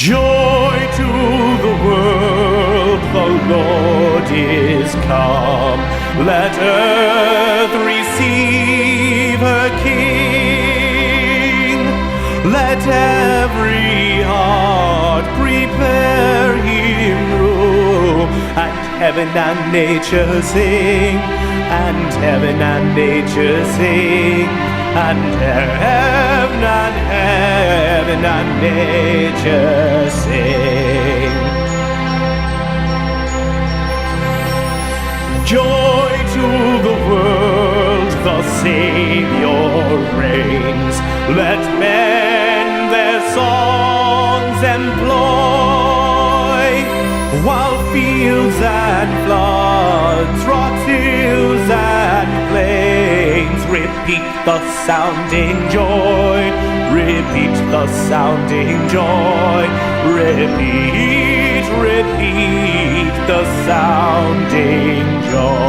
Joy to the world, the Lord is come. Let earth receive her King. Let every heart prepare him room. And heaven and nature sing. And heaven and nature sing. And heaven and nature sing. Joy to the world, the Savior reigns. Let men their songs employ, while fields and floods, rocks, hills and plains repeat the sounding joy, repeat the sounding joy, repeat the sounding joy.